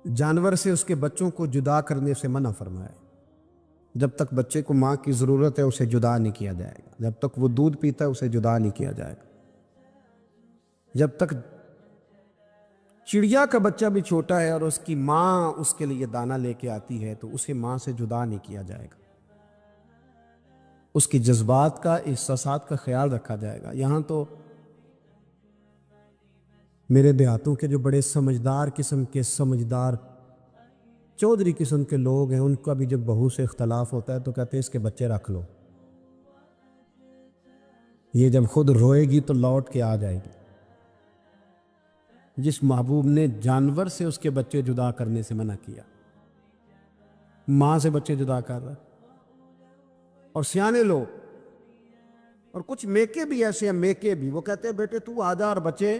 جانور سے اس کے بچوں کو جدا کرنے سے منع فرمایا۔ جب تک بچے کو ماں کی ضرورت ہے اسے جدا نہیں کیا جائے گا، جب تک وہ دودھ پیتا ہے اسے جدا نہیں کیا جائے گا، جب تک چڑیا کا بچہ بھی چھوٹا ہے اور اس کی ماں اس کے لیے دانہ لے کے آتی ہے تو اسے ماں سے جدا نہیں کیا جائے گا، اس کی جذبات کا، احساسات کا خیال رکھا جائے گا۔ یہاں تو میرے دیہاتوں کے جو بڑے سمجھدار قسم کے سمجھدار چودھری قسم کے لوگ ہیں، ان کا بھی جب بہو سے اختلاف ہوتا ہے تو کہتے ہیں اس کے بچے رکھ لو، یہ جب خود روئے گی تو لوٹ کے آ جائے گی۔ جس محبوب نے جانور سے اس کے بچے جدا کرنے سے منع کیا، ماں سے بچے جدا کر رہا ہے۔ اور سیانے لوگ اور کچھ میکے بھی ایسے ہیں، میکے بھی وہ کہتے ہیں بیٹے تو آ جا اور بچے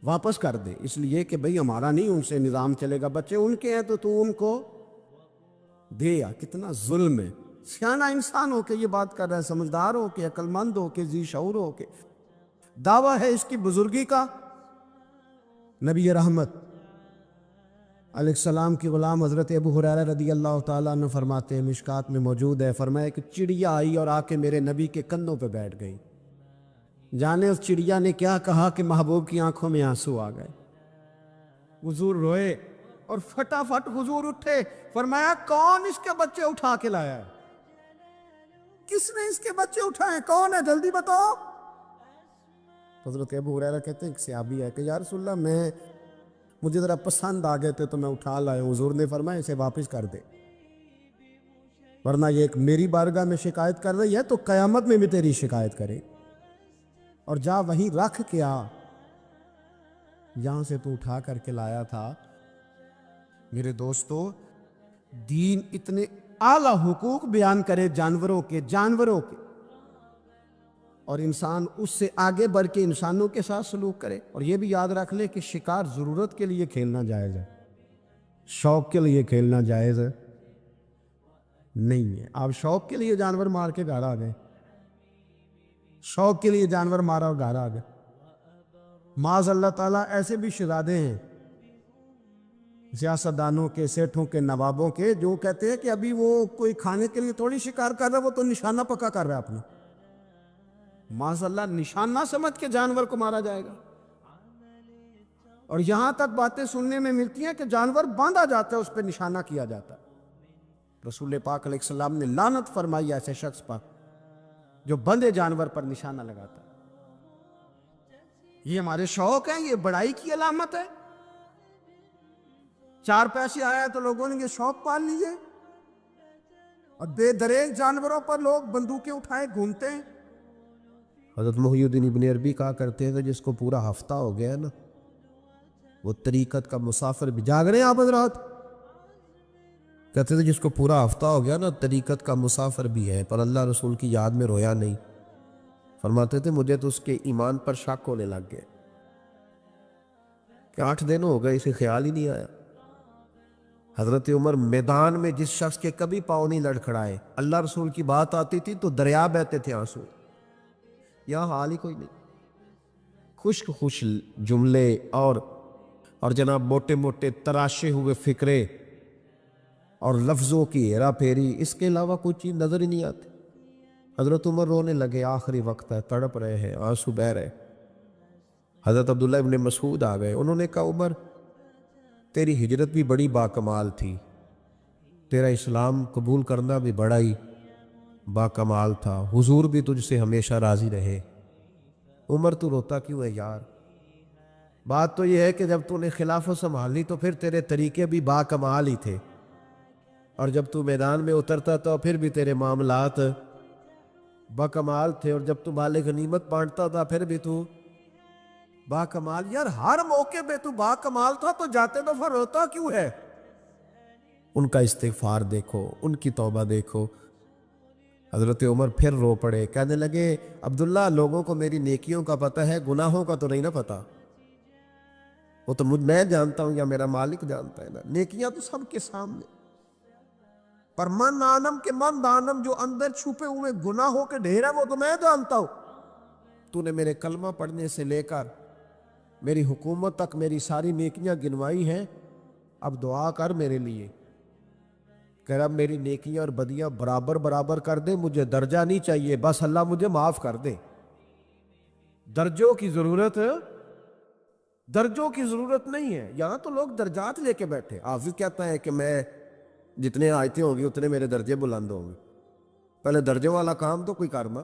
واپس کر دے، اس لیے کہ بھئی ہمارا نہیں ان سے نظام چلے گا، بچے ان کے ہیں تو ان کو دے۔ یا کتنا ظلم ہے۔ سیانہ انسان ہو کے یہ بات کر رہا ہے، سمجھدار ہو کے، عقل مند ہو کے، ذی شعور ہو کے، دعویٰ ہے اس کی بزرگی کا۔ نبی رحمت علیہ السلام کی غلام حضرت ابو ہریرہ رضی اللہ تعالیٰ عنہ فرماتے ہیں، مشکات میں موجود ہے، فرمایا کہ چڑیا آئی اور آ کے میرے نبی کے کندھوں پہ بیٹھ گئی۔ جانے اس چڑیا نے کیا کہا کہ محبوب کی آنکھوں میں آنسو آ گئے۔ حضور روئے اور فٹافٹ حضور اٹھے، فرمایا کون اس کے بچے اٹھا کے لایا ہے؟ کس نے اس کے بچے اٹھائے؟ کون ہے؟ جلدی بتاؤ۔ حضرت ابو ہریرہ کہتے ہیں ایک صحابی ہے کہ یا رسول اللہ مجھے ذرا پسند آ گئے تھے تو میں اٹھا لایا ہوں۔ حضور نے فرمایا اسے واپس کر دے، ورنہ یہ ایک میری بارگاہ میں شکایت کر رہی ہے تو قیامت میں بھی تیری شکایت کرے، اور جا وہیں رکھ کے آ جہاں سے تو اٹھا کر کے لایا تھا۔ میرے دوستو، دین اتنے اعلیٰ حقوق بیان کرے جانوروں کے اور انسان اس سے آگے بڑھ کے انسانوں کے ساتھ سلوک کرے۔ اور یہ بھی یاد رکھ لے کہ شکار ضرورت کے لیے کھیلنا جائز ہے، شوق کے لیے کھیلنا جائز ہے نہیں ہے۔ آپ شوق کے لیے جانور مار کے گھر آ گئے، شوق کے لیے جانور مارا اور گھر آ گئے۔ معاذ اللہ تعالیٰ ایسے بھی شہزادے ہیں سیاستدانوں کے، سیٹھوں کے، نوابوں کے، جو کہتے ہیں کہ ابھی وہ کوئی کھانے کے لیے تھوڑی شکار کر رہا ہے، وہ تو نشانہ پکا کر رہا ہے اپنا۔ معاذ اللہ نشانہ سمجھ کے جانور کو مارا جائے گا۔ اور یہاں تک باتیں سننے میں ملتی ہیں کہ جانور باندھا جاتا ہے، اس پہ نشانہ کیا جاتا ہے۔ رسول پاک علیہ السلام نے لعنت فرمائی ایسے شخص پر جو بندھے جانور پر نشانہ لگاتا ہے۔ یہ ہمارے شوق ہیں، یہ بڑائی کی علامت ہے۔ چار پیسے آیا تو لوگوں نے یہ شوق پال لیے، اور بے دریغ جانوروں پر لوگ بندوقیں اٹھائے گھومتے ہیں۔ حضرت محی الدین ابن عربی کہا کرتے تھے جس کو پورا ہفتہ ہو گیا نا وہ طریقت کا مسافر بھی، جاگ رہے ہیں آپ حضرات؟ کہتے تھے جس کو پورا ہفتہ ہو گیا نا طریقت کا مسافر بھی ہے، پر اللہ رسول کی یاد میں رویا نہیں۔ فرماتے تھے مجھے تو اس کے ایمان پر شک ہونے لگ گئے کہ 8 دن ہو گئے اسے خیال ہی نہیں آیا۔ حضرت عمر میدان میں جس شخص کے کبھی پاؤں نہیں لڑکھڑائے، اللہ رسول کی بات آتی تھی تو دریا بہتے تھے آنسو، یہاں حال ہی کوئی نہیں۔ خشک جملے اور جناب موٹے موٹے تراشے ہوئے فکرے اور لفظوں کی ہیرا پھیری، اس کے علاوہ کوئی چیز نظر ہی نہیں آتی۔ حضرت عمر رونے لگے، آخری وقت ہے، تڑپ رہے ہیں، آنسو بہہ رہے۔ حضرت عبداللہ ابن مسعود آ گئے، انہوں نے کہا عمر تیری ہجرت بھی بڑی باکمال تھی، تیرا اسلام قبول کرنا بھی بڑا ہی باکمال تھا، حضور بھی تجھ سے ہمیشہ راضی رہے۔ عمر تو روتا کیوں ہے یار؟ بات تو یہ ہے کہ جب تو نے خلافت سنبھالی تو پھر تیرے طریقے بھی باکمال ہی تھے، اور جب تو میدان میں اترتا تو پھر بھی تیرے معاملات باکمال تھے، اور جب تو مال غنیمت بانٹتا تھا پھر بھی تو باکمال۔ یار ہر موقع پہ تو باکمال تھا تو جاتے دفعہ روتا کیوں ہے؟ ان کا استغفار دیکھو، ان کی توبہ دیکھو۔ حضرت عمر پھر رو پڑے، کہنے لگے عبداللہ لوگوں کو میری نیکیوں کا پتہ ہے، گناہوں کا تو نہیں نا پتہ۔ وہ تو میں جانتا ہوں یا میرا مالک جانتا ہے نا، نیکیاں تو سب کے سامنے، پر من دانم جو اندر چھپے ہوئے گناہوں کے ڈھیر ہیں وہ تو میں جانتا ہوں۔ تو نے میرے کلمہ پڑھنے سے لے کر میری حکومت تک میری ساری نیکیاں گنوائی ہیں، اب دعا کر میرے لیے، کہ رب میری نیکیاں اور بدیاں برابر برابر کر دے، مجھے درجہ نہیں چاہیے، بس اللہ مجھے معاف کر دے۔ درجوں کی ضرورت نہیں ہے۔ یہاں تو لوگ درجات لے کے بیٹھے۔ حافظ کہتا ہے کہ میں جتنے آیتیں ہوں گی اتنے میرے درجے بلند ہوں گے۔ پہلے درجوں والا کام تو کوئی کرنا۔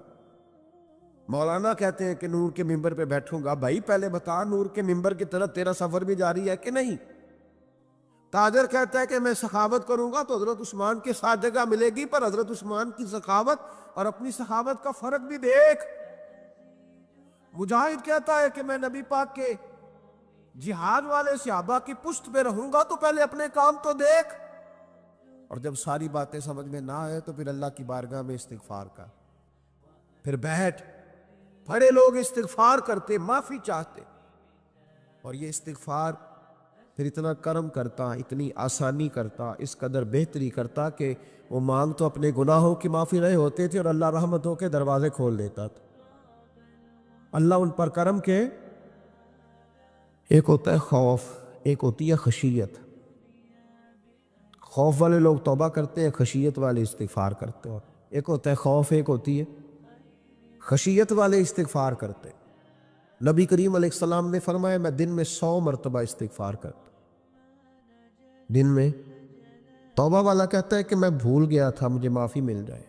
مولانا کہتے ہیں کہ نور کے ممبر پہ بیٹھوں گا، بھائی پہلے بتا نور کے ممبر کی طرف تیرا سفر بھی جاری ہے کہ نہیں؟ تاجر کہتا ہے کہ میں سخاوت کروں گا تو حضرت عثمان کے ساتھ جگہ ملے گی، پر حضرت عثمان کی سخاوت اور اپنی سخاوت کا فرق بھی دیکھ۔ مجاہد کہتا ہے کہ میں نبی پاک کے جہاد والے صحابہ کی پشت پہ رہوں گا تو پہلے اپنے کام تو دیکھ۔ اور جب ساری باتیں سمجھ میں نہ آئے تو پھر اللہ کی بارگاہ میں استغفار کا، پھر بیٹھ۔ بڑے لوگ استغفار کرتے، معافی چاہتے، اور یہ استغفار پھر اتنا کرم کرتا، اتنی آسانی کرتا، اس قدر بہتری کرتا کہ وہ مانگ تو اپنے گناہوں کی معافی رہے ہوتے تھے اور اللہ رحمتوں کے دروازے کھول دیتا تھا۔ اللہ ان پر کرم کے، ایک ہوتا ہے خوف، ایک ہوتی ہے خشیت۔ خوف والے لوگ توبہ کرتے ہیں، خشیت والے استغفار کرتے ہیں۔ ایک ہوتا ہے خوف، ایک ہوتی ہے خشیت والے استغفار کرتے۔ نبی کریم علیہ السلام نے فرمایا میں دن میں 100 مرتبہ استغفار کرتا۔ دن میں توبہ والا کہتا ہے کہ میں بھول گیا تھا، مجھے معافی مل جائے،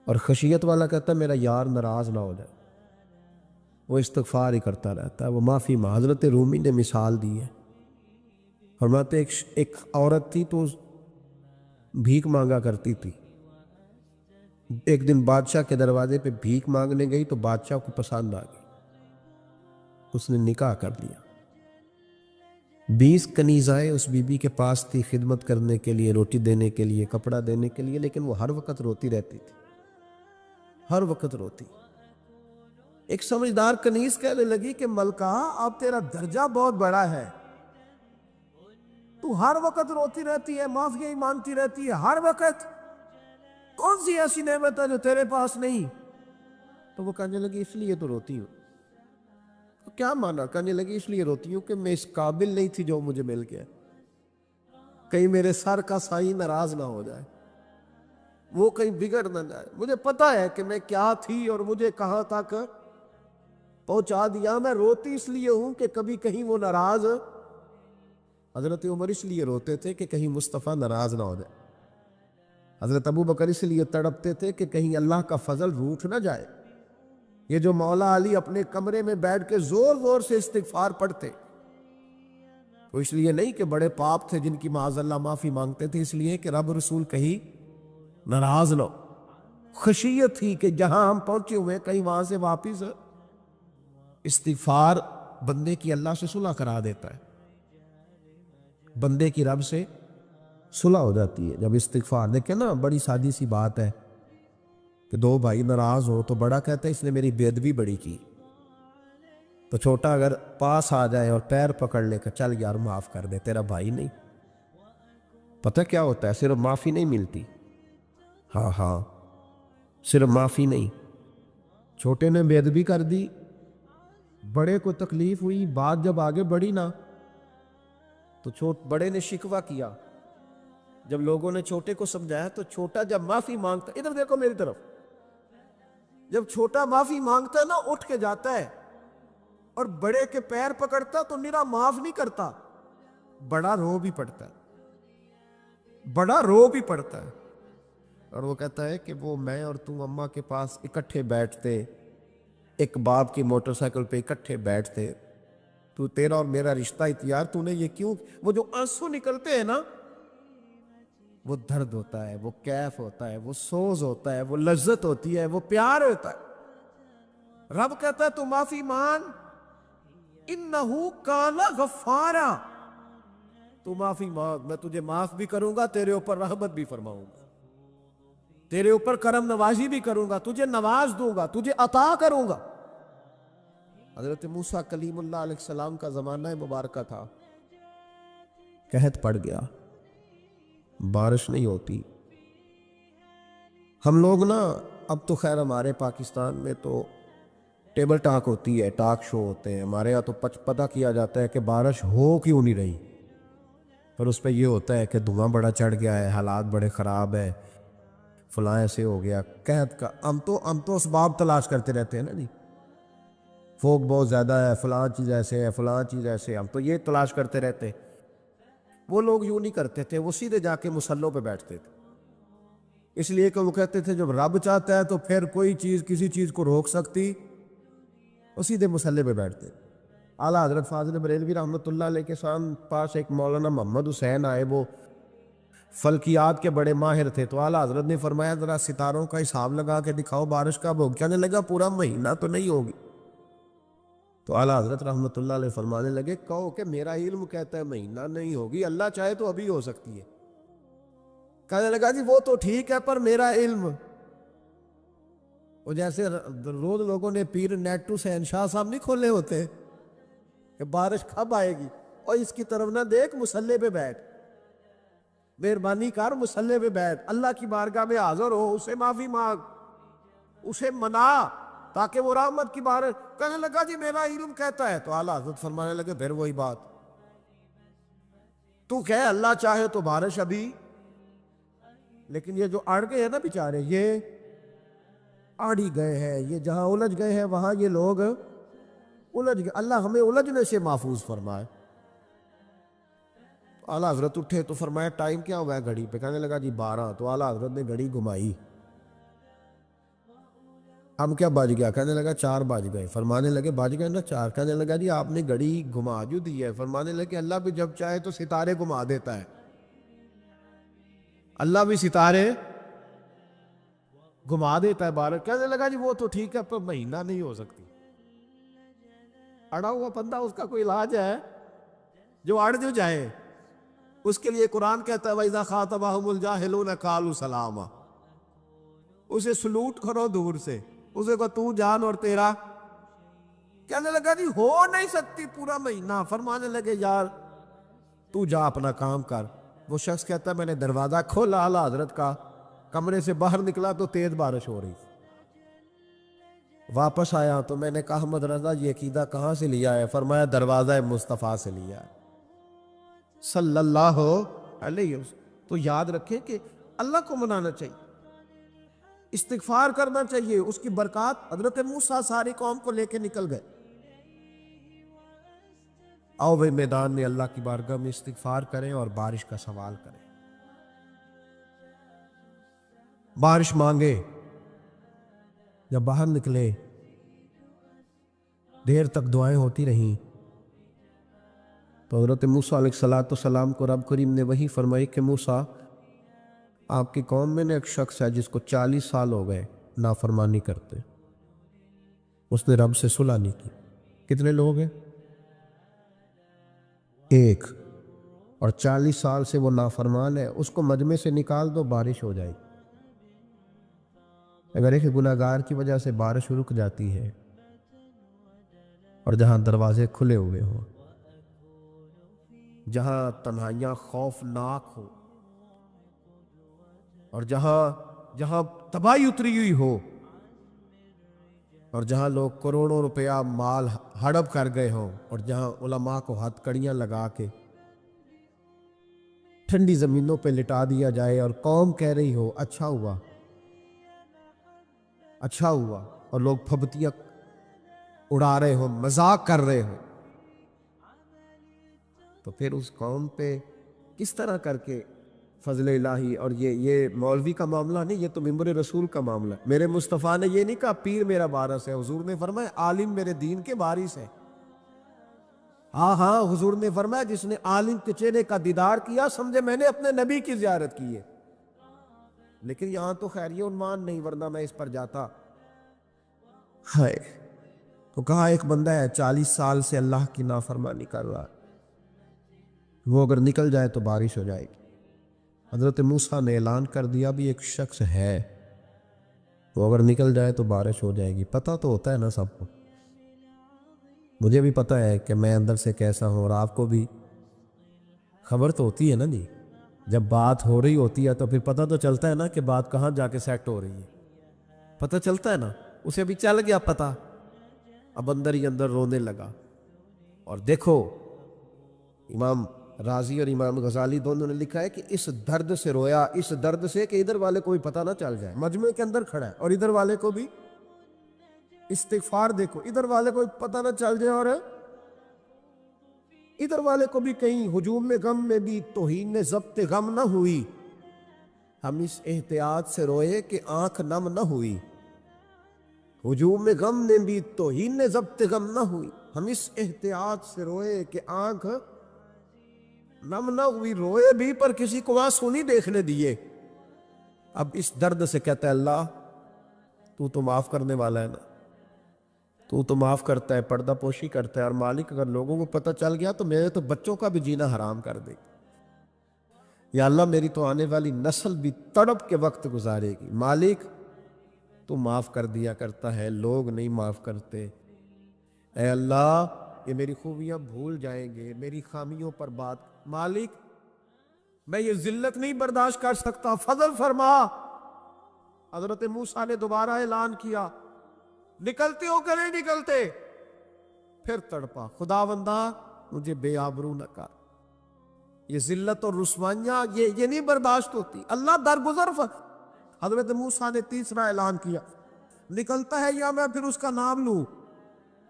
اور خشیت والا کہتا ہے میرا یار ناراض نہ ہو جائے، وہ استغفار ہی کرتا رہتا ہے، وہ معافی ماں۔ حضرت رومی نے مثال دی ہے، فرماتے ایک عورت تھی تو بھیک مانگا کرتی تھی۔ ایک دن بادشاہ کے دروازے پہ بھیک مانگنے گئی تو بادشاہ کو پسند آ گئی، اس نے نکاح کر لیا۔ 20 کنیزائیں اس بی بی کے پاس تھی خدمت کرنے کے لیے، روٹی دینے کے لیے، کپڑا دینے کے لیے، لیکن وہ ہر وقت روتی رہتی تھی، ہر وقت روتی۔ ایک سمجھدار کنیز کہنے لگی کہ ملکہ اب تیرا درجہ بہت بڑا ہے، تو ہر وقت روتی رہتی ہے، معافیاں ہی مانگتی رہتی ہے ہر وقت، کون سی ایسی نعمت ہے جو تیرے پاس نہیں؟ تو وہ کہنے لگی اس لیے تو روتی ہوں۔ تو کیا مانا؟ کہنے لگی اس لیے روتی ہوں کہ میں اس قابل نہیں تھی جو مجھے مل گیا، کہیں میرے سر کا سائیں ناراض نہ ہو جائے، وہ کہیں بگڑ نہ جائے۔ مجھے پتا ہے کہ میں کیا تھی اور مجھے کہاں تک پہنچا دیا، میں روتی اس لیے ہوں کہ کبھی کہیں وہ ناراض۔ حضرت عمر اس لیے روتے تھے کہ کہیں مصطفیٰ ناراض نہ ہو جائے۔ حضرت ابو بکر اس لیے تڑپتے تھے کہ کہیں اللہ کا فضل روٹھ نہ جائے۔ یہ جو مولا علی اپنے کمرے میں بیٹھ کے زور زور سے استغفار پڑھتے، وہ اس لیے نہیں کہ بڑے پاپ تھے جن کی معاذ اللہ معافی مانگتے تھے، اس لیے کہ رب رسول کہیں ناراض نہ ہو۔ خشیت تھی کہ جہاں ہم پہنچے ہوئے کہیں وہاں سے واپس۔ استغفار بندے کی اللہ سے صلح کرا دیتا ہے، بندے کی رب سے صلح ہو جاتی ہے جب استغفار۔ دیکھیں نا، بڑی سادی سی بات ہے کہ دو بھائی ناراض ہو تو بڑا کہتا ہے اس نے میری بے ادبی بڑی کی، تو چھوٹا اگر پاس آ جائے اور پیر پکڑ لے کہ چل یار معاف کر دے، تیرا بھائی نہیں۔ پتہ کیا ہوتا ہے؟ صرف معافی نہیں ملتی، ہاں صرف معافی نہیں، چھوٹے نے بے ادبی کر دی، بڑے کو تکلیف ہوئی، بات جب آگے بڑھی نا تو بڑے نے شکوہ کیا۔ جب لوگوں نے چھوٹے کو سمجھایا تو چھوٹا جب معافی مانگتا، ادھر دیکھو میری طرف، جب چھوٹا معافی مانگتا ہے نا اٹھ کے جاتا ہے، اور بڑے کے پیر پکڑتا تو نرا معاف نہیں کرتا، بڑا رو بھی پڑتا ہے، بڑا رو بھی پڑتا ہے، اور وہ کہتا ہے کہ وہ میں اور تم اماں کے پاس اکٹھے بیٹھتے، ایک باپ کی موٹر سائیکل پہ اکٹھے بیٹھتے، تو تیرا اور میرا رشتہ اتیار تو نے یہ کیوں؟ وہ جو آنسو نکلتے ہیں نا، وہ درد ہوتا ہے، وہ کیف ہوتا ہے، وہ سوز ہوتا ہے، وہ لذت ہوتی ہے، وہ پیار ہوتا ہے۔ رب کہتا ہے تو معافی مانگ، انہو کان غفارا، تو معافی مانگ، میں تجھے معاف بھی کروں گا، تیرے اوپر رحمت بھی فرماؤں گا، تیرے اوپر کرم نوازی بھی کروں گا، تجھے نواز دوں گا، تجھے عطا کروں گا۔ حضرت موسیٰ کلیم اللہ علیہ السلام کا زمانہ مبارکہ تھا، قحط پڑ گیا، بارش نہیں ہوتی۔ ہم لوگ نا اب تو خیر ہمارے پاکستان میں تو ٹیبل ٹاک ہوتی ہے، ٹاک شو ہوتے ہیں، ہمارے یہاں تو پتہ کیا جاتا ہے کہ بارش ہو کیوں نہیں رہی، پھر اس پہ یہ ہوتا ہے کہ دھواں بڑا چڑھ گیا ہے، حالات بڑے خراب ہے، فلاں ایسے ہو گیا، قحط کا ہم تو اسباب تلاش کرتے رہتے ہیں نا جی، فوق بہت زیادہ ہے، فلاں چیز ایسے ہے، فلاں چیز ایسے ہے، ہم تو یہ تلاش کرتے رہتے ہیں۔ وہ لوگ یوں نہیں کرتے تھے، وہ سیدھے جا کے مصلوں پہ بیٹھتے تھے، اس لیے کہ وہ کہتے تھے جب رب چاہتا ہے تو پھر کوئی چیز کسی چیز کو روک سکتی، وہ سیدھے مصلے پہ بیٹھتے۔ اعلیٰ حضرت فاضل بریلوی رحمۃ اللہ علیہ کے پاس ایک مولانا محمد حسین آئے، وہ فلکیات کے بڑے ماہر تھے، تو اعلیٰ حضرت نے فرمایا ذرا ستاروں کا حساب لگا کے دکھاؤ بارش کب ہوگی؟ کہنے لگا پورا مہینہ تو نہیں ہوگی۔ تو اعلیٰ حضرت رحمۃ اللہ علیہ فرمانے لگے کہو کہ میرا علم کہتا ہے مہینہ نہیں ہوگی، اللہ چاہے تو ابھی ہو سکتی ہے۔ کہنے لگا جی وہ تو ٹھیک ہے پر میرا علم، وہ جیسے روز لوگوں نے پیر نیٹو حسین شاہ صاحب نہیں کھولے ہوتے کہ بارش کب آئے گی، اور اس کی طرف نہ دیکھ، مصلے پہ بیٹھ، مہربانی کر مصلے پہ بیٹھ، اللہ کی بارگاہ میں حاضر ہو، اسے معافی مانگ، اسے منا تاکہ وہ رحمت کی بارش۔ کہنے لگا جی میرا علم کہتا ہے، تو اعلیٰ حضرت فرمانے لگے پھر وہی بات، تو کہے اللہ چاہے تو بارش ابھی، لیکن یہ جو اڑ گئے ہیں نا بیچارے، یہ اڑ ہی گئے ہیں، یہ جہاں الجھ گئے ہیں وہاں یہ لوگ الجھ گئے، اللہ ہمیں الجھنے سے محفوظ فرمائے۔ اعلیٰ حضرت اٹھے تو فرمایا ٹائم کیا ہوا ہے گھڑی پہ؟ کہنے لگا جی 12۔ تو اعلیٰ حضرت نے گھڑی گھمائی، اب کیا بج گیا؟ کہنے لگا 4 بج گئے۔ فرمانے لگے بج گئے نا 4؟ کہنے لگا جی آپ نے گھڑی گھما جو دی ہے۔ فرمانے لگے اللہ بھی جب چاہے تو ستارے گھما دیتا ہے، اللہ بھی ستارے گھما دیتا ہے بارش۔ کہنے لگا جی وہ تو ٹھیک ہے پر مہینہ نہیں ہو سکتی۔ اڑا ہوا بندہ، اس کا کوئی علاج ہے؟ جو اڑ جو جائے اس کے لیے قرآن کہتا ہے وَإِذَا خَاطَبَهُمُ الْجَاهِلُونَ قَالُوا سَلَامًا، اسے سلوٹ کرو دور سے، اسے کو تو جان اور تیرا۔ کہنے لگا جی ہو نہیں سکتی پورا مہینہ۔ فرمانے لگے یار تو جا اپنا کام کر۔ وہ شخص کہتا ہے میں نے دروازہ کھولا اعلیٰ حضرت کا، کمرے سے باہر نکلا تو تیز بارش ہو رہی، واپس آیا تو میں نے کہا احمد رضا یہ عقیدہ کہاں سے لیا ہے؟ فرمایا دروازہ مصطفیٰ سے لیا ہے صلی اللہ علیہ وسلم۔ تو یاد رکھیں کہ اللہ کو منانا چاہیے، استغفار کرنا چاہیے، اس کی برکات۔ حضرت موسیٰ ساری قوم کو لے کے نکل گئے، آؤ بھائی میدان میں اللہ کی بارگاہ میں استغفار کریں اور بارش کا سوال کریں، بارش مانگے۔ جب باہر نکلے دیر تک دعائیں ہوتی رہیں، تو حضرت موسیٰ علیہ السلام کو رب کریم نے وحی فرمائی کہ موسیٰ آپ کی قوم میں نے ایک شخص ہے جس کو 40 سال ہو گئے نافرمانی کرتے، اس نے رب سے صلح نہیں کی۔ کتنے لوگ ہیں؟ ایک، اور 40 سال سے وہ نافرمان ہے، اس کو مجمع سے نکال دو بارش ہو جائے گی۔ اگر ایک گناہگار کی وجہ سے بارش رک جاتی ہے اور جہاں دروازے کھلے ہوئے ہوں، جہاں تنہائیاں خوفناک ہو، اور جہاں تباہی اتری ہوئی ہو، اور جہاں لوگ کروڑوں روپیہ مال ہڑپ کر گئے ہوں، اور جہاں علماء کو ہتھ کڑیاں لگا کے ٹھنڈی زمینوں پہ لٹا دیا جائے اور قوم کہہ رہی ہو اچھا ہوا اچھا ہوا، اور لوگ پھبتیاں اڑا رہے ہو، مذاق کر رہے ہو، تو پھر اس قوم پہ کس طرح کر کے فضل الہی۔ اور یہ مولوی کا معاملہ نہیں، یہ تو ممبر رسول کا معاملہ ہے۔ میرے مصطفیٰ نے یہ نہیں کہا پیر میرا وارث ہے، حضور نے فرمایا عالم میرے دین کے وارث ہے۔ ہاں حضور نے فرمایا جس نے عالم کے چہرے کا دیدار کیا سمجھے میں نے اپنے نبی کی زیارت کی ہے۔ لیکن یہاں تو خیر یہ عنوان نہیں، ورنہ میں اس پر جاتا۔ ہائے، تو کہا ایک بندہ ہے 40 سال سے اللہ کی نافرمانی کر رہا ہے، وہ اگر نکل جائے تو بارش ہو جائے گی۔ حضرت موسیٰ نے اعلان کر دیا بھی ایک شخص ہے، وہ اگر نکل جائے تو بارش ہو جائے گی۔ پتہ تو ہوتا ہے نا سب کو، مجھے بھی پتہ ہے کہ میں اندر سے کیسا ہوں، اور آپ کو بھی خبر تو ہوتی ہے نا جی۔ جب بات ہو رہی ہوتی ہے تو پھر پتہ تو چلتا ہے نا کہ بات کہاں جا کے سیٹ ہو رہی ہے، پتہ چلتا ہے نا۔ اسے بھی چل گیا پتہ، اب اندر ہی اندر رونے لگا۔ اور دیکھو امام راضی اور امام غزالی دونوں نے لکھا ہے کہ اس درد سے رویا، اس درد سے کہ ادھر والے کو بھی پتہ نہ چل جائے، مجمع کے اندر کھڑا ہے اور ادھر والے کو بھی استغفار دیکھو، ادھر والے کو بھی پتہ نہ چل جائے اور ادھر والے کو بھی کہیں ہجوم میں غم میں بھی توہین ضبط غم نہ ہوئی۔ ہم اس احتیاط سے روئے کہ آنکھ نم نہ ہوئی، ہجوم میں غم نے بھی توہین ضبط غم نہ ہوئی۔ ہم اس احتیاط سے روئے کہ آنکھ نم نہ ہوئی، روئے بھی پر کسی کو آنسو نہیں دیکھنے دیے۔ اب اس درد سے کہتا ہے اللہ تو معاف کرنے والا ہے نا، تو معاف کرتا ہے، پردہ پوشی کرتا ہے، اور مالک اگر لوگوں کو پتہ چل گیا تو میرے تو بچوں کا بھی جینا حرام کر دے، یا اللہ میری تو آنے والی نسل بھی تڑپ کے وقت گزارے گی۔ مالک تو معاف کر دیا کرتا ہے، لوگ نہیں معاف کرتے۔ اے اللہ یہ میری خوبیاں بھول جائیں گے، میری خامیوں پر بات، مالک میں یہ ذلت نہیں برداشت کر سکتا، فضل فرما۔ حضرت موسیٰ نے دوبارہ اعلان کیا، نکلتے ہو کہ نہیں نکلتے؟ پھر تڑپا، خداوندا مجھے بے آبرو نہ کر، یہ ذلت اور رسوائیاں یہ نہیں برداشت ہوتی، اللہ درگزر حضرت موسیٰ نے تیسرا اعلان کیا، نکلتا ہے یا میں پھر اس کا نام لوں؟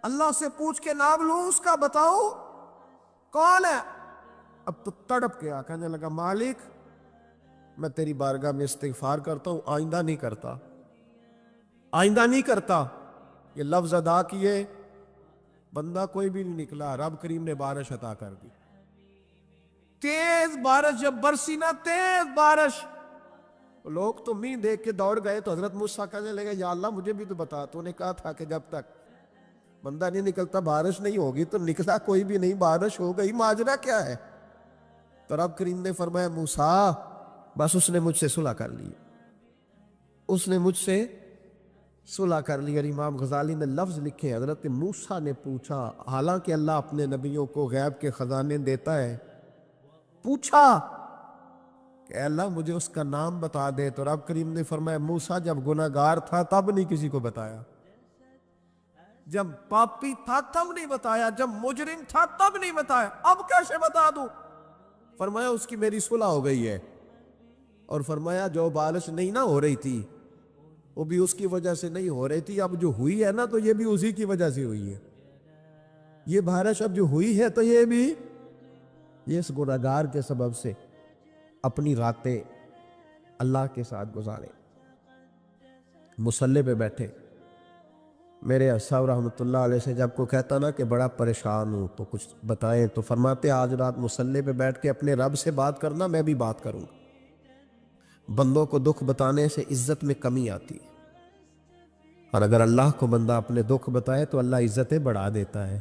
اللہ سے پوچھ کے نام لوں اس کا، بتاؤ کون ہے؟ اب تو تڑپ گیا، کہنے لگا مالک میں تیری بارگاہ میں استغفار کرتا ہوں، آئندہ نہیں کرتا، آئندہ نہیں کرتا۔ یہ لفظ ادا کیے، بندہ کوئی بھی نہیں نکلا، رب کریم نے بارش عطا کر دی، تیز بارش جب برسی نا، تیز بارش، لوگ تو مین دیکھ کے دوڑ گئے، تو حضرت موسیٰ کہنے لگے یا اللہ مجھے بھی تو بتا، تو نے کہا تھا کہ جب تک بندہ نہیں نکلتا بارش نہیں ہوگی، تو نکلا کوئی بھی نہیں، بارش ہو گئی، ماجرا کیا ہے؟ تو رب کریم نے فرمایا موسیٰ بس اس نے مجھ سے صلح کر لی، اس نے مجھ سے صلح کر لی۔ اور امام غزالی نے لفظ لکھے، حضرت موسیٰ نے پوچھا، حالانکہ اللہ اپنے نبیوں کو غیب کے خزانے دیتا ہے، پوچھا کہ اللہ مجھے اس کا نام بتا دے، تو رب کریم نے فرمایا موسیٰ جب گناہ گار تھا تب نہیں کسی کو بتایا، جب پاپی تھا تب نہیں بتایا، جب مجرم تھا تب نہیں بتایا، اب کیسے بتا دوں؟ فرمایا اس کی میری صلح ہو گئی ہے، اور فرمایا جو بارش نہیں نہ ہو رہی تھی وہ بھی اس کی وجہ سے نہیں ہو رہی تھی، اب جو ہوئی ہے نا تو یہ بھی اسی کی وجہ سے ہوئی ہے، یہ بارش اب جو ہوئی ہے تو یہ بھی یہ اس گناہگار کے سبب سے اپنی راتیں اللہ کے ساتھ گزارے۔ مصلی پہ بیٹھے، میرے صاحب رحمۃ اللہ علیہ سے جب کو کہتا نا کہ بڑا پریشان ہوں تو کچھ بتائیں، تو فرماتے آج رات مصلی پہ بیٹھ کے اپنے رب سے بات کرنا، میں بھی بات کروں گا۔ بندوں کو دکھ بتانے سے عزت میں کمی آتی ہے، اور اگر اللہ کو بندہ اپنے دکھ بتائے تو اللہ عزتیں بڑھا دیتا ہے۔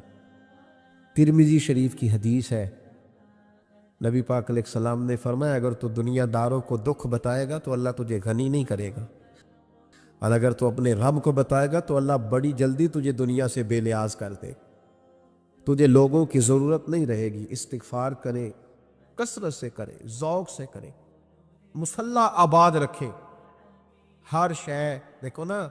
ترمذی شریف کی حدیث ہے، نبی پاک علیہ السلام نے فرمایا اگر تو دنیا داروں کو دکھ بتائے گا تو اللہ تجھے غنی نہیں کرے گا، اور اگر تو اپنے رب کو بتائے گا تو اللہ بڑی جلدی تجھے دنیا سے بے نیاز کر دے، تجھے لوگوں کی ضرورت نہیں رہے گی۔ استغفار کریں، کثرت سے کریں، ذوق سے کریں، مصلی آباد رکھیں، ہر شے دیکھو نا،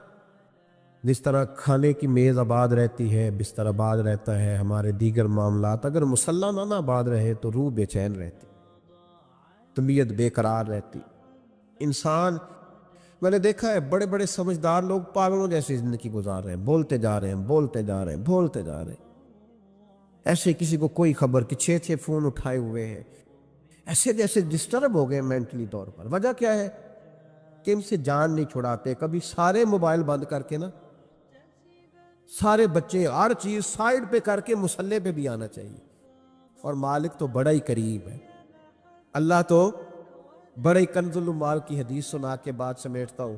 جس طرح کھانے کی میز آباد رہتی ہے، بستر آباد رہتا ہے، ہمارے دیگر معاملات، اگر مصلی نہ آباد رہے تو روح بے چین رہتی، طبیعت بے قرار رہتی۔ انسان میں نے دیکھا ہے بڑے بڑے سمجھدار لوگ پاگلوں جیسی زندگی گزار رہے ہیں، بولتے جا رہے ہیں، بولتے جا رہے ہیں، بولتے جا رہے ہیں، ایسے کسی کو کوئی خبر کہ 6 فون اٹھائے ہوئے ہیں، ایسے جیسے ڈسٹرب ہو گئے مینٹلی طور پر۔ وجہ کیا ہے کہ ان سے جان نہیں چھڑاتے۔ کبھی سارے موبائل بند کر کے نا، سارے بچے ہر چیز سائیڈ پہ کر کے مصلی پہ بھی آنا چاہیے، اور مالک تو بڑا ہی قریب ہے، اللہ تو بڑے ہی کنز المال کی حدیث سنا کے بعد سمیٹتا ہوں۔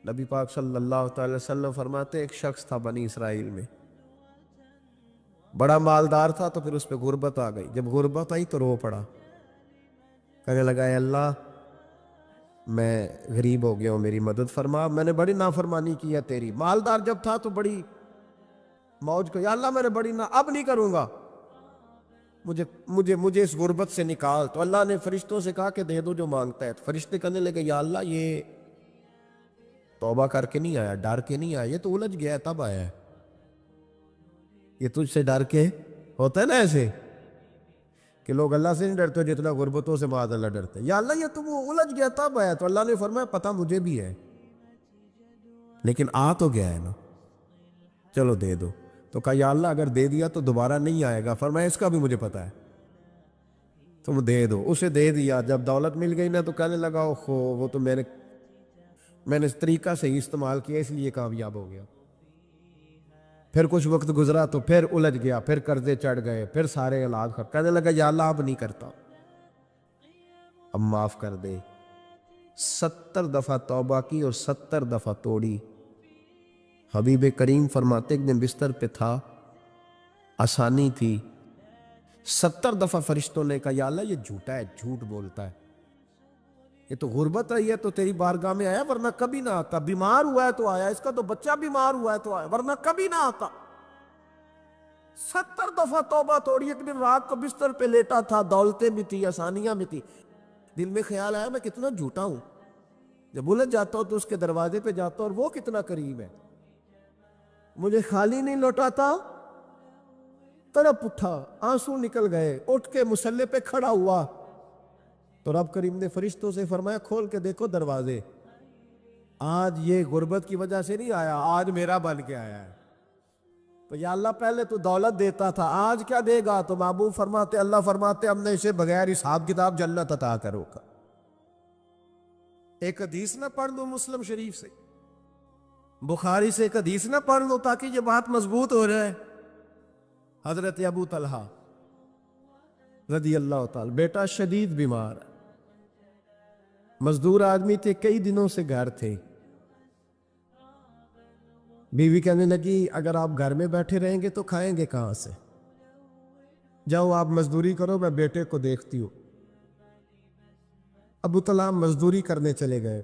نبی پاک صلی اللہ تعالی وسلم فرماتے ایک شخص تھا بنی اسرائیل میں، بڑا مالدار تھا، تو پھر اس پہ غربت آ گئی، جب غربت آئی تو رو پڑا، کہنے لگا اے اللہ میں غریب ہو گیا ہوں، میری مدد فرما، میں نے بڑی نافرمانی کی ہے تیری۔ مالدار جب تھا تو بڑی موج کو، یا اللہ میں نے بڑی اب نہیں کروں گا، مجھے اس غربت سے نکال۔ تو اللہ نے فرشتوں سے کہا کہ دے دو جو مانگتا ہے، تو فرشتے کہنے لگے یا اللہ یہ توبہ کر کے نہیں آیا، ڈر کے نہیں آیا، یہ تو الجھ گیا تب آیا ہے، یہ تجھ سے ڈر کے ہوتا ہے نا ایسے، کہ لوگ اللہ سے نہیں ڈرتے جتنا غربتوں سے معاذ اللہ ڈرتے. یا اللہ یہ تو وہ الجھ گیا تب آیا. تو اللہ نے فرمایا پتہ مجھے بھی ہے لیکن آ تو گیا ہے نا, چلو دے دو. تو کہا یا اللہ اگر دے دیا تو دوبارہ نہیں آئے گا. فرمایا اس کا بھی مجھے پتہ ہے, تم دے دو. اسے دے دیا. جب دولت مل گئی نا تو کہنے لگا اوہو وہ تو میں نے اس طریقہ سے ہی استعمال کیا اس لیے کامیاب ہو گیا. پھر کچھ وقت گزرا تو پھر الجھ گیا, پھر قرضے چڑھ گئے, پھر سارے اولاد خرچ. کہنے لگا یا اللہ اب نہیں کرتا, اب معاف کر دے. 70 دفعہ توبہ کی اور 70 دفعہ توڑی. حبیب کریم فرماتے ایک دن بستر پہ تھا, آسانی تھی, 70 دفعہ فرشتوں نے کہا یا اللہ یہ جھوٹا ہے, جھوٹ بولتا ہے, یہ تو غربت آئی ہے تو تیری بارگاہ میں آیا ورنہ کبھی نہ آتا. بیمار ہوا ہے تو آیا, اس کا تو بچہ بیمار ہوا ہے تو آیا ورنہ کبھی نہ آتا. 70 دفعہ توبہ توڑی. ایک دن رات کو بستر پہ لیٹا تھا, دولتیں بھی تھی, آسانیاں بھی تھی. دل میں خیال آیا میں کتنا جھوٹا ہوں. جب الجھ جاتا ہوں تو اس کے دروازے پہ جاتا ہوں اور وہ کتنا قریب ہے, مجھے خالی نہیں لوٹاتا. تڑپ اٹھا, آنسو نکل گئے, اٹھ کے مصلی پہ کھڑا ہوا تو رب کریم نے فرشتوں سے فرمایا کھول کے دیکھو دروازے. آج یہ غربت کی وجہ سے نہیں آیا, آج میرا بن کے آیا ہے. تو یا اللہ پہلے تو دولت دیتا تھا, آج کیا دے گا؟ تو محبوب فرماتے اللہ فرماتے ہم نے اسے بغیر حساب کتاب جنت عطا کرو گا. ایک حدیث نہ پڑھ لو مسلم شریف سے, بخاری سے ایک حدیث نہ پڑھ لو تاکہ یہ بات مضبوط ہو جائے. حضرت ابو طلحہ رضی اللہ تعالی, بیٹا شدید بیمار, مزدور آدمی تھے, کئی دنوں سے گھر تھے. بیوی کہنے لگی اگر آپ گھر میں بیٹھے رہیں گے تو کھائیں گے کہاں سے, جاؤ آپ مزدوری کرو, میں بیٹے کو دیکھتی ہوں. ابو طلحہ مزدوری کرنے چلے گئے.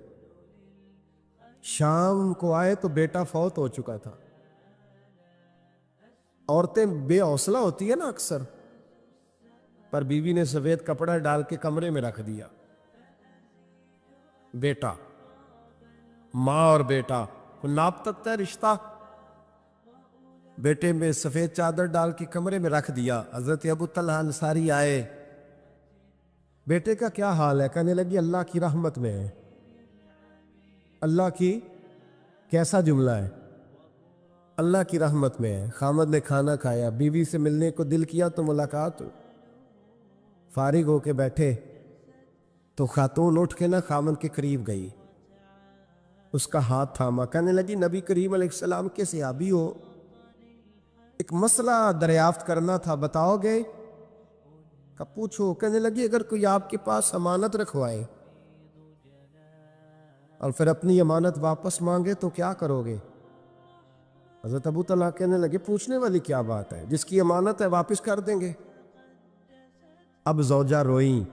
شام کو آئے تو بیٹا فوت ہو چکا تھا. عورتیں بے حوصلہ ہوتی ہے نا اکثر, پر بیوی نے سفید کپڑا ڈال کے کمرے میں رکھ دیا. بیٹا, ماں اور بیٹا کو ناپ سکتا ہے رشتہ, بیٹے میں سفید چادر ڈال کے کمرے میں رکھ دیا. حضرت ابو طلحہ انصاری آئے, بیٹے کا کیا حال ہے؟ کہنے لگی اللہ کی رحمت میں ہے. اللہ کی کیسا جملہ ہے, اللہ کی رحمت میں ہے. خامد نے کھانا کھایا, بیوی سے ملنے کو دل کیا تو ملاقات, فارغ ہو کے بیٹھے تو خاتون اٹھ کے خامد کے قریب گئی, اس کا ہاتھ تھاما. کہنے لگی نبی کریم علیہ السلام کے صحابی ہو, ایک مسئلہ دریافت کرنا تھا, بتاؤ گے؟ کہ پوچھو. کہنے لگی اگر کوئی آپ کے پاس امانت رکھوائے اور پھر اپنی امانت واپس مانگے تو کیا کرو گے؟ حضرت ابو طلحہ کہنے لگے پوچھنے والی کیا بات ہے, جس کی امانت ہے واپس کر دیں گے. اب زوجہ روئی,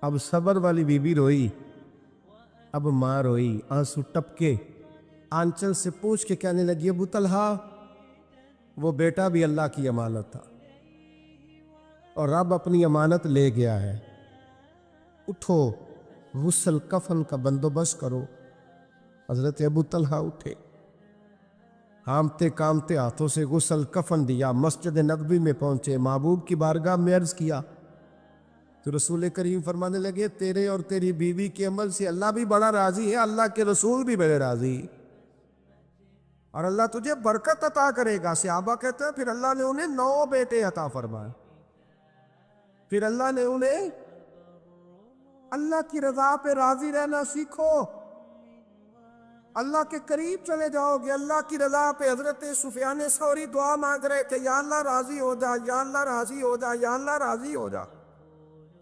اب صبر والی بی بی روئی, اب ماں روئی, آنسو ٹپکے, آنچل سے پوچھ کے کہنے لگی ابو طلحہ وہ بیٹا بھی اللہ کی امانت تھا اور رب اپنی امانت لے گیا ہے, اٹھو غسل کفن کا بندوبست کرو. حضرت ابو طلحہ اٹھے, کامتے کامتے ہاتھوں سے غسل کفن دیا, مسجد نبوی میں پہنچے, محبوب کی بارگاہ میں عرض کیا تو رسول کریم فرمانے لگے تیرے اور تیری بیوی کے عمل سے اللہ بھی بڑا راضی ہے, اللہ کے رسول بھی بڑے راضی, اور اللہ تجھے برکت عطا کرے گا. صحابہ کہتے ہیں پھر اللہ نے انہیں 9 بیٹے عطا فرمائے. پھر اللہ نے انہیں اللہ کی رضا پہ راضی رہنا سیکھو, اللہ کے قریب چلے جاؤ گے, اللہ کی رضا پہ. حضرت سفیان ثوری دعا مانگ رہے تھے یا اللہ راضی ہو جا, یا اللہ راضی ہو جا, یا اللہ راضی ہو جا,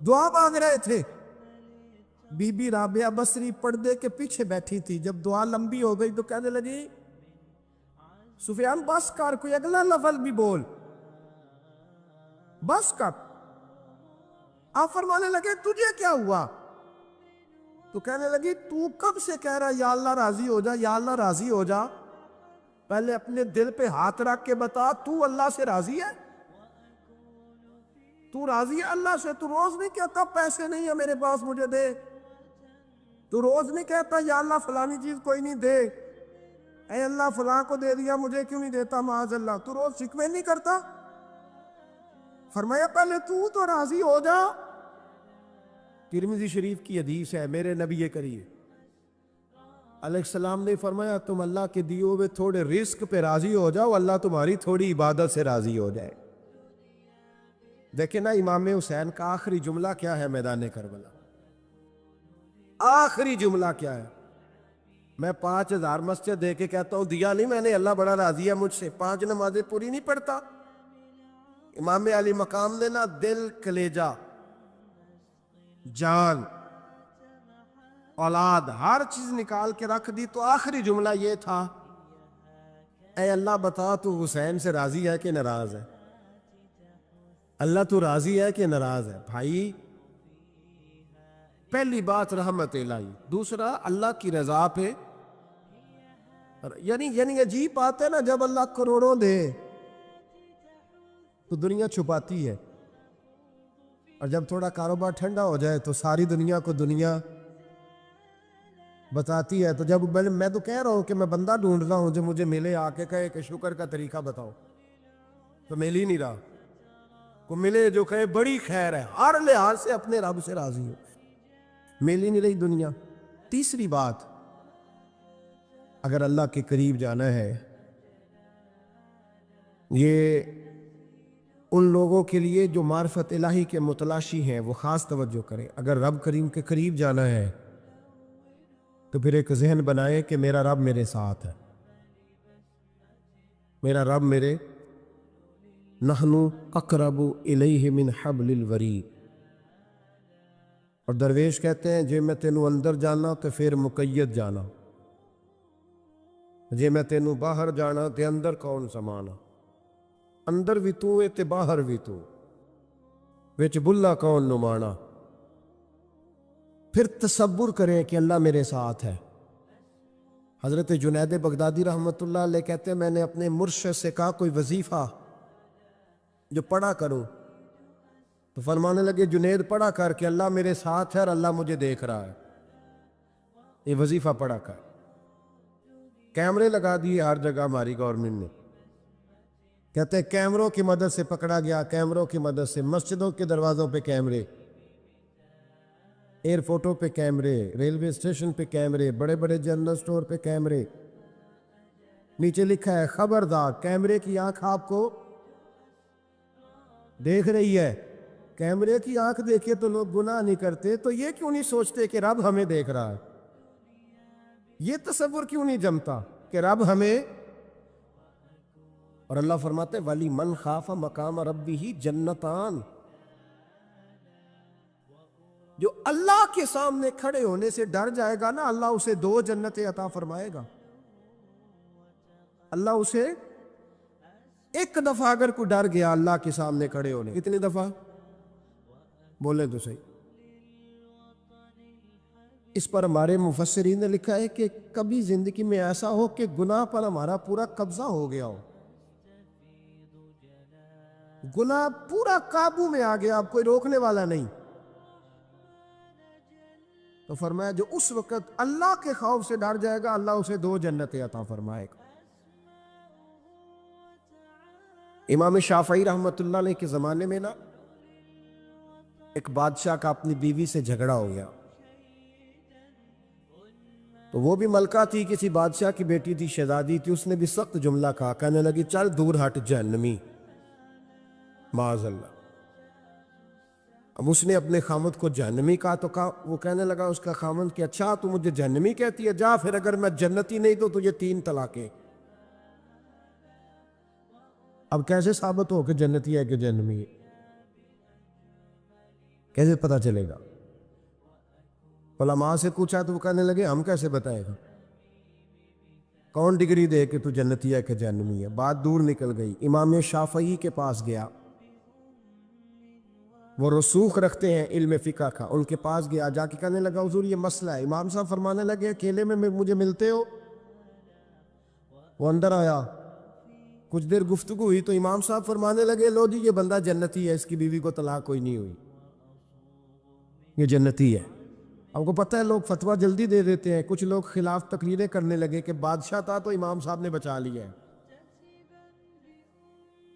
دعا مانگ رہے تھے. بی بی رابعہ بصری پردے کے پیچھے بیٹھی تھی, جب دعا لمبی ہو گئی تو کہنے لگی سفیان بس کر, کوئی اگلا لفظ بھی بول, بس کر. آپ فرمانے لگے تجھے کیا ہوا؟ تو کہنے لگی تو کب سے کہہ رہا یا اللہ راضی ہو جا, یا اللہ راضی ہو جا, پہلے اپنے دل پہ ہاتھ رکھ کے بتا تو اللہ سے راضی ہے؟ تو راضی ہے اللہ سے؟ تو روز نہیں کہتا پیسے نہیں ہے میرے پاس مجھے دے, تو روز نہیں کہتا یا اللہ فلانی چیز کوئی نہیں دے, اے اللہ فلاں کو دے دیا مجھے کیوں نہیں دیتا معاذ اللہ, تو روز شکوے نہیں کرتا؟ فرمایا پہلے تو راضی ہو جا. ترمذی شریف کی حدیث ہے میرے نبی کریم علیہ السلام نے فرمایا تم اللہ کے دیے ہوئے تھوڑے رزق پہ راضی ہو جاؤ, اللہ تمہاری تھوڑی عبادت سے راضی ہو جائے. دیکھیں نا امام حسین کا آخری جملہ کیا ہے میدان کربلا, آخری جملہ کیا ہے؟ میں 5000 مسجد دے کے کہتا ہوں دیا نہیں میں نے, اللہ بڑا راضی ہے مجھ سے, 5 نمازیں پوری نہیں پڑھتا. امام علی مقام نے نا دل, کلیجہ, جان, اولاد, ہر چیز نکال کے رکھ دی, تو آخری جملہ یہ تھا اے اللہ بتا تو حسین سے راضی ہے کہ ناراض ہے؟ اللہ تو راضی ہے کہ ناراض ہے؟ بھائی پہلی بات رحمت الہی, دوسرا اللہ کی رضا پہ. یعنی عجیب بات ہے نا, جب اللہ کروڑوں دے تو دنیا چھپاتی ہے, اور جب تھوڑا کاروبار ٹھنڈا ہو جائے تو ساری دنیا کو دنیا بتاتی ہے. تو جب میں تو کہہ رہا ہوں کہ میں بندہ ڈھونڈ رہا ہوں جو مجھے ملے, آ کے کہے کہ شکر کا طریقہ بتاؤ, تو مل ہی نہیں رہا. کو ملے جو کہے بڑی خیر ہے, ہر لحاظ سے اپنے رب سے راضی ہو, مل ہی نہیں رہی دنیا. تیسری بات, اگر اللہ کے قریب جانا ہے, یہ ان لوگوں کے لیے جو معرفت الہی کے متلاشی ہیں وہ خاص توجہ کریں. اگر رب کریم کے قریب جانا ہے تو پھر ایک ذہن بنائے کہ میرا رب میرے ساتھ ہے, میرا رب میرے, نحنو اقرب الیہ من حبل الورید. اور درویش کہتے ہیں جے میں تینوں اندر جانا تو پھر مقید جانا, جے میں تینوں باہر جانا تے اندر کون سمانا, اندر بھی تو تے باہر بھی تو, وچ بلا کون نمانا. پھر تصور کریں کہ اللہ میرے ساتھ ہے. حضرت جنید بغدادی رحمۃ اللہ علیہ کہتے ہیں میں نے اپنے مرشد سے کہا کوئی وظیفہ جو پڑھا کروں, تو فرمانے لگے جنید پڑھا کر کہ اللہ میرے ساتھ ہے اور اللہ مجھے دیکھ رہا ہے, یہ وظیفہ پڑھا کر. کیمرے لگا دیے ہر جگہ ہماری گورنمنٹ نے, کہتے ہیں کیمروں کی مدد سے پکڑا گیا, کیمروں کی مدد سے مسجدوں کے دروازوں پہ کیمرے, ایئرپورٹوں پہ کیمرے, ریلوے اسٹیشن پہ کیمرے, بڑے بڑے جنرل سٹور پہ کیمرے. نیچے لکھا ہے خبردار کیمرے کی آنکھ آپ کو دیکھ رہی ہے. کیمرے کی آنکھ دیکھے تو لوگ گناہ نہیں کرتے, تو یہ کیوں نہیں سوچتے کہ رب ہمیں دیکھ رہا ہے؟ یہ تصور کیوں نہیں جمتا کہ رب ہمیں. اور اللہ فرماتے ولی من خاف مقام ربہ جنتان, جو اللہ کے سامنے کھڑے ہونے سے ڈر جائے گا نا, اللہ اسے 2 جنتیں عطا فرمائے گا. اللہ اسے ایک دفعہ اگر کوئی ڈر گیا اللہ کے سامنے کھڑے ہونے, کتنی دفعہ بولے تو صحیح. اس پر ہمارے مفسرین نے لکھا ہے کہ کبھی زندگی میں ایسا ہو کہ گناہ پر ہمارا پورا قبضہ ہو گیا ہو, گناہ پورا قابو میں آ گیا, اب کوئی روکنے والا نہیں, تو فرمایا جو اس وقت اللہ کے خوف سے ڈر جائے گا اللہ اسے 2 جنتیں عطا فرمائے گا. امام شافعی رحمۃ اللہ علیہ کے زمانے میں نا ایک بادشاہ کا اپنی بیوی سے جھگڑا ہو گیا, تو وہ بھی ملکہ تھی, کسی بادشاہ کی بیٹی تھی, شہزادی تھی. اس نے بھی سخت جملہ کہا, کہنے لگی چل دور ہٹ جہنمی, معاذ اللہ. اب اس نے اپنے خامد کو جہنمی کہا, تو کہا, وہ کہنے لگا اس کا خامد کہ اچھا تو مجھے جہنمی کہتی ہے, جا پھر اگر میں جنتی نہیں تو تجھے 3 طلاقیں. اب کیسے ثابت ہو کہ جنتی ہے کہ جہنمی ہے؟ کیسے پتہ چلے گا؟ علماء سے پوچھا تو وہ کہنے لگے ہم کیسے بتائے گا, کون ڈگری دے کہ تو جنتی ہے کہ جہنمی ہے. بات دور نکل گئی. امام شافعی کے پاس گیا, وہ رسوخ رکھتے ہیں علم فقہ کا, ان کے پاس گیا, جا کے کہنے لگا حضور یہ مسئلہ ہے. امام صاحب فرمانے لگے اکیلے میں مجھے ملتے ہو؟ وہ اندر آیا, کچھ دیر گفتگو ہوئی تو امام صاحب فرمانے لگے لو جی یہ بندہ جنتی ہے, اس کی بیوی کو طلاق کوئی نہیں ہوئی, یہ جنتی ہے. آپ کو پتہ ہے لوگ فتویٰ جلدی دے دیتے ہیں. کچھ لوگ خلاف تقریریں کرنے لگے کہ بادشاہ تھا تو امام صاحب نے بچا لیا ہے.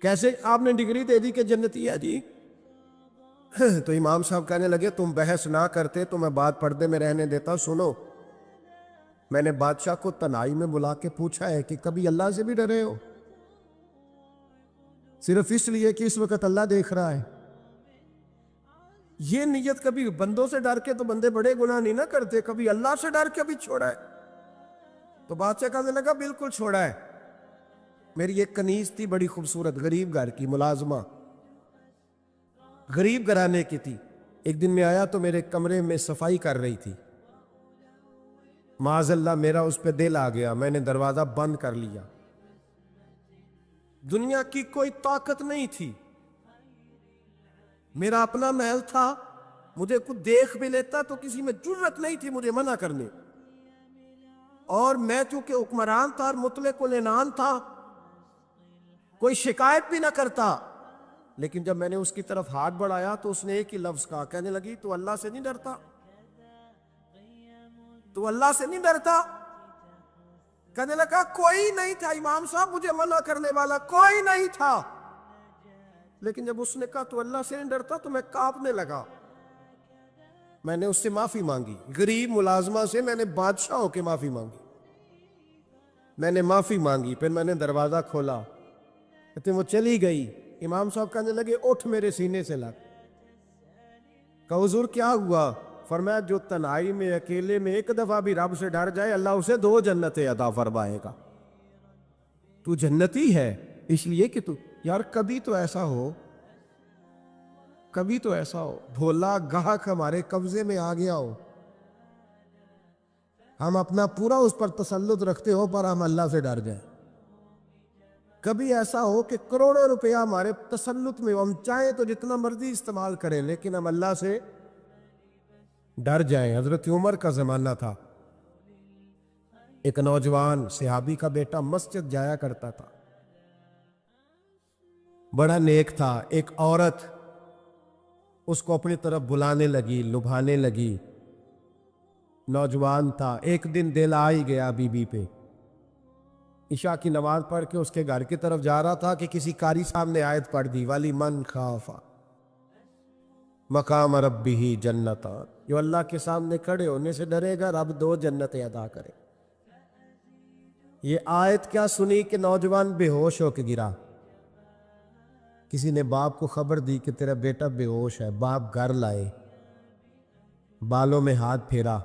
کیسے آپ نے ڈگری دے دی کہ جنتی ہے جی؟ تو امام صاحب کہنے لگے تم بحث نہ کرتے تو میں بات پردے میں رہنے دیتا. سنو، میں نے بادشاہ کو تنہائی میں بلا کے پوچھا ہے کہ کبھی اللہ سے بھی ڈرے ہو؟ صرف اس لیے کہ اس وقت اللہ دیکھ رہا ہے. یہ نیت کبھی بندوں سے ڈر کے تو بندے بڑے گناہ نہیں نہ کرتے، کبھی اللہ سے ڈر کے بھی چھوڑا ہے. تو بادشاہ کہنے لگا بالکل چھوڑا ہے. میری ایک کنیز تھی بڑی خوبصورت، غریب گھر کی ملازمہ، غریب گھرانے کی تھی. ایک دن میں آیا تو میرے کمرے میں صفائی کر رہی تھی. معاذ اللہ میرا اس پہ دل آ گیا، میں نے دروازہ بند کر لیا. دنیا کی کوئی طاقت نہیں تھی، میرا اپنا محل تھا، مجھے کچھ دیکھ بھی لیتا تو کسی میں جرت نہیں تھی مجھے منع کرنے. اور میں چونکہ حکمران تھا اور مطلق العنان تھا، کوئی شکایت بھی نہ کرتا. لیکن جب میں نے اس کی طرف ہاتھ بڑھایا تو اس نے ایک ہی لفظ کہا، کہنے لگی تو اللہ سے نہیں ڈرتا؟ تو اللہ سے نہیں ڈرتا؟ کہنے لگا کوئی نہیں تھا امام صاحب مجھے منع کرنے والا، کوئی نہیں تھا. لیکن جب اس نے کہا تو اللہ سے نہیں ڈرتا تو میں کانپنے لگا. میں نے اس سے معافی مانگی، غریب ملازمہ سے میں نے بادشاہ ہو کے معافی مانگی. میں نے معافی مانگی، پھر میں نے دروازہ کھولا، کہتے وہ چلی گئی. امام صاحب کہنے لگے اٹھ میرے سینے سے لگ. کہا حضور کیا ہوا؟ فرمایا جو تنہائی میں اکیلے میں ایک دفعہ بھی رب سے ڈر جائے اللہ اسے 2 جنتیں عطا فرمائے گا. تو جنتی ہے اس لیے کہ تو یار کبھی تو ایسا ہو بھولا گاہک ہمارے قبضے میں آ گیا ہو، ہم اپنا پورا اس پر تسلط رکھتے ہو پر ہم اللہ سے ڈر جائیں. کبھی ایسا ہو کہ کروڑوں روپیہ ہمارے تسلط میں، ہم چاہیں تو جتنا مرضی استعمال کریں لیکن ہم اللہ سے ڈر جائیں. حضرت عمر کا زمانہ تھا، ایک نوجوان صحابی کا بیٹا مسجد جایا کرتا تھا، بڑا نیک تھا. ایک عورت اس کو اپنی طرف بلانے لگی، لبھانے لگی. نوجوان تھا، ایک دن دل آ ہی گیا بی بی پہ. عشاء کی نماز پڑھ کے اس کے گھر کی طرف جا رہا تھا کہ کسی قاری صاحب نے آیت پڑھ دی، وَلِمَنْ من خاف مقام ربہ جنتان، جو اللہ کے سامنے کھڑے ہونے سے ڈرے گا رب 2 جنتیں عطا کرے. یہ آیت کیا سنی کہ نوجوان بے ہوش ہو کے گرا. کسی نے باپ کو خبر دی کہ تیرا بیٹا بے ہوش ہے. باپ گھر لائے، بالوں میں ہاتھ پھیرا،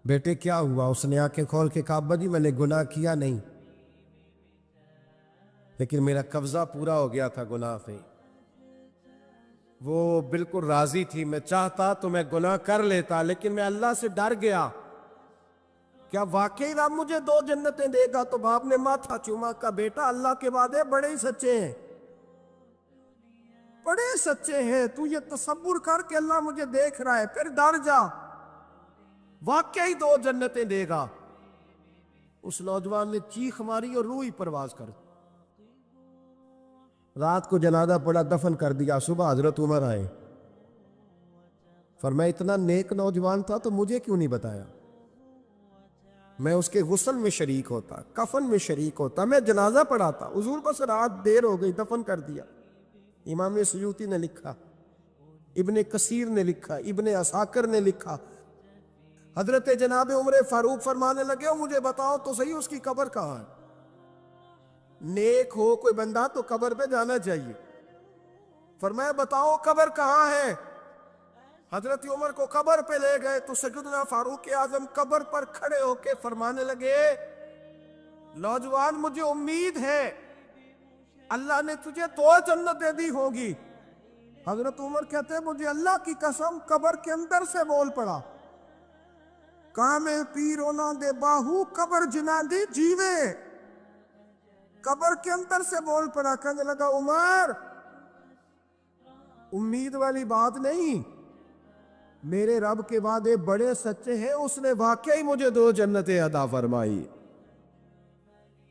بیٹے کیا ہوا؟ اس نے آنکھیں کھول کے کہا ابا جی میں نے گناہ کیا نہیں، لیکن میرا قبضہ پورا ہو گیا تھا گناہ پہ. وہ بالکل راضی تھی، میں چاہتا تو میں گناہ کر لیتا لیکن میں اللہ سے ڈر گیا. کیا واقعی رب مجھے 2 جنتیں دے گا؟ تو باپ نے ماتھا چوما، کا بیٹا اللہ کے وعدے بڑے ہی سچے ہیں، بڑے سچے ہیں. تو یہ تصور کر کے اللہ مجھے دیکھ رہا ہے، پھر ڈر جا، واقعی 2 جنتیں دے گا. اس نوجوان نے چیخ ماری اور روح ہی پرواز کر. رات کو جنازہ پڑا، دفن کر دیا. صبح حضرت عمر آئے، فرمایا اتنا نیک نوجوان تھا تو مجھے کیوں نہیں بتایا؟ میں اس کے غسل میں شریک ہوتا، کفن میں شریک ہوتا، میں جنازہ پڑھاتا. حضور بس رات دیر ہو گئی، دفن کر دیا. امام سیوطی نے لکھا، ابن کثیر نے لکھا، ابن عساکر نے لکھا. حضرت جناب عمر فاروق فرمانے لگے مجھے بتاؤ تو صحیح اس کی قبر کہاں ہے؟ نیک ہو کوئی بندہ تو قبر پہ جانا چاہیے. فرمایا بتاؤ قبر کہاں ہے؟ حضرت عمر کو قبر پہ لے گئے تو سیدنا فاروق اعظم قبر پر کھڑے ہو کے فرمانے لگے نوجوان مجھے امید ہے اللہ نے تجھے 2 جنتیں دی ہوگی. حضرت عمر کہتے ہیں مجھے اللہ کی قسم قبر کے اندر سے بول پڑا، کامے پیرونا دے باہو قبر جنا دی جیوے. قبر کے اندر سے بول پڑا، کہنے لگا عمر امید والی بات نہیں، میرے رب کے وعدے بڑے سچے ہیں، اس نے واقعی مجھے 2 جنتیں عطا فرمائی،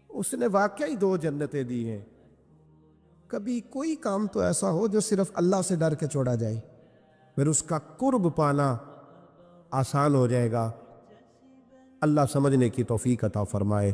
اس نے واقعی 2 جنتیں دی ہیں. کبھی کوئی کام تو ایسا ہو جو صرف اللہ سے ڈر کے چھوڑا جائے، پھر اس کا قرب پانا آسان ہو جائے گا. اللہ سمجھنے کی توفیق عطا فرمائے.